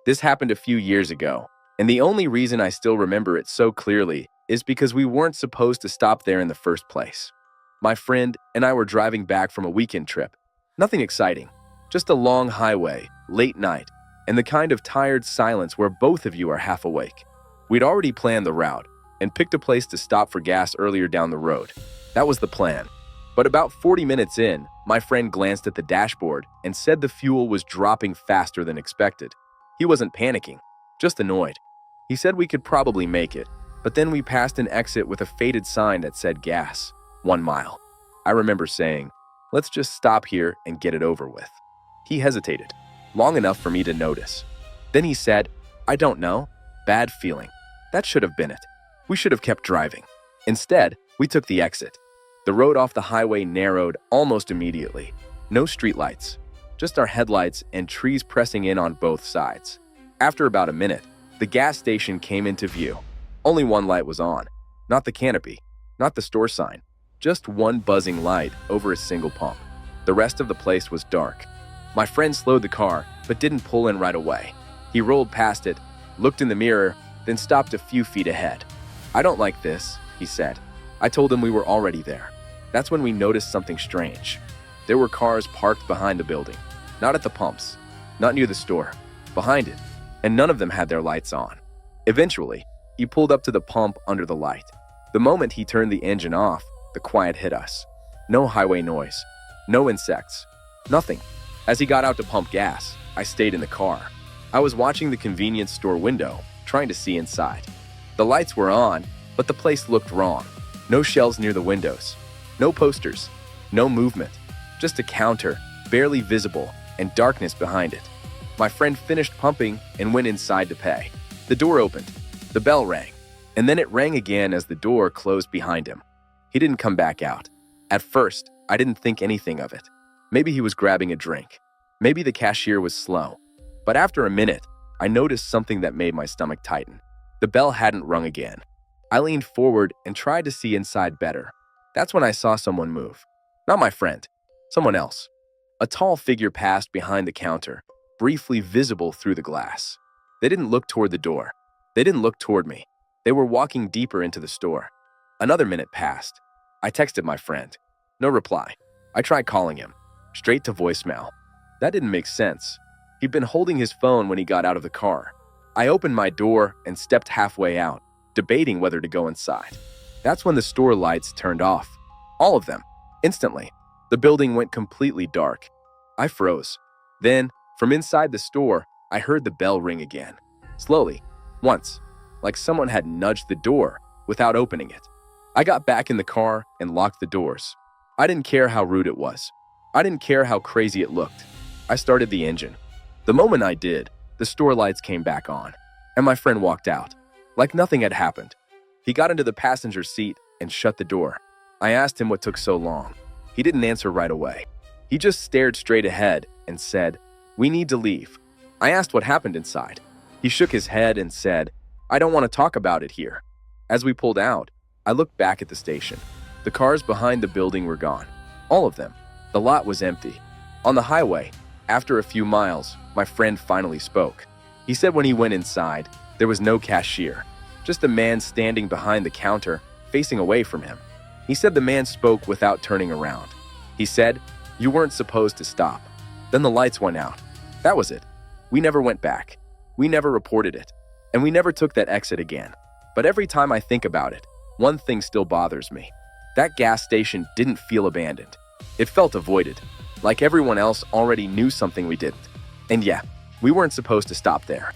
This happened a few years ago, and the only reason I still remember it so clearly is because we weren't supposed to stop there in the first place. My friend and I were driving back from a weekend trip. Nothing exciting, just a long highway, late night, and the kind of tired silence where both of you are half awake. We'd already planned the route and picked a place to stop for gas earlier down the road. That was the plan. But about 40 minutes in, my friend glanced at the dashboard and said the fuel was dropping faster than expected. He wasn't panicking, just annoyed. He said we could probably make it, but then we passed an exit with a faded sign that said gas, 1 mile. I remember saying, let's just stop here and get it over with. He hesitated, long enough for me to notice. Then he said, I don't know, bad feeling. That should have been it. We should have kept driving. Instead, we took the exit. The road off the highway narrowed almost immediately. No streetlights, just our headlights and trees pressing in on both sides. After about a minute, the gas station came into view. Only one light was on, not the canopy, not the store sign, just one buzzing light over a single pump. The rest of the place was dark. My friend slowed the car, but didn't pull in right away. He rolled past it, looked in the mirror, then stopped a few feet ahead. I don't like this, he said. I told him we were already there. That's when we noticed something strange. There were cars parked behind the building, not at the pumps, not near the store, behind it, and none of them had their lights on. Eventually, he pulled up to the pump under the light. The moment he turned the engine off, the quiet hit us. No highway noise, no insects, nothing. As he got out to pump gas, I stayed in the car. I was watching the convenience store window, trying to see inside. The lights were on, but the place looked wrong. No shelves near the windows, no posters, no movement, just a counter, barely visible, and darkness behind it. My friend finished pumping and went inside to pay. The door opened, the bell rang, and then it rang again as the door closed behind him. He didn't come back out. At first, I didn't think anything of it. Maybe he was grabbing a drink. Maybe the cashier was slow. But after a minute, I noticed something that made my stomach tighten. The bell hadn't rung again. I leaned forward and tried to see inside better. That's when I saw someone move. Not my friend, someone else. A tall figure passed behind the counter, briefly visible through the glass. They didn't look toward the door. They didn't look toward me. They were walking deeper into the store. Another minute passed. I texted my friend. No reply. I tried calling him. Straight to voicemail. That didn't make sense. He'd been holding his phone when he got out of the car. I opened my door and stepped halfway out, debating whether to go inside. That's when the store lights turned off. All of them. Instantly. The building went completely dark. I froze. Then, from inside the store, I heard the bell ring again. Slowly. Once. Like someone had nudged the door without opening it. I got back in the car and locked the doors. I didn't care how rude it was. I didn't care how crazy it looked. I started the engine. The moment I did, the store lights came back on, and my friend walked out, like nothing had happened. He got into the passenger seat and shut the door. I asked him what took so long. He didn't answer right away. He just stared straight ahead and said, "We need to leave." I asked what happened inside. He shook his head and said, "I don't want to talk about it here." As we pulled out, I looked back at the station. The cars behind the building were gone. All of them. The lot was empty. On the highway, after a few miles, my friend finally spoke. He said when he went inside, there was no cashier, just a man standing behind the counter, facing away from him. He said the man spoke without turning around. He said, "You weren't supposed to stop." Then the lights went out. That was it. We never went back. We never reported it. And we never took that exit again. But every time I think about it, one thing still bothers me. That gas station didn't feel abandoned. It felt avoided, like everyone else already knew something we didn't. And yeah, we weren't supposed to stop there.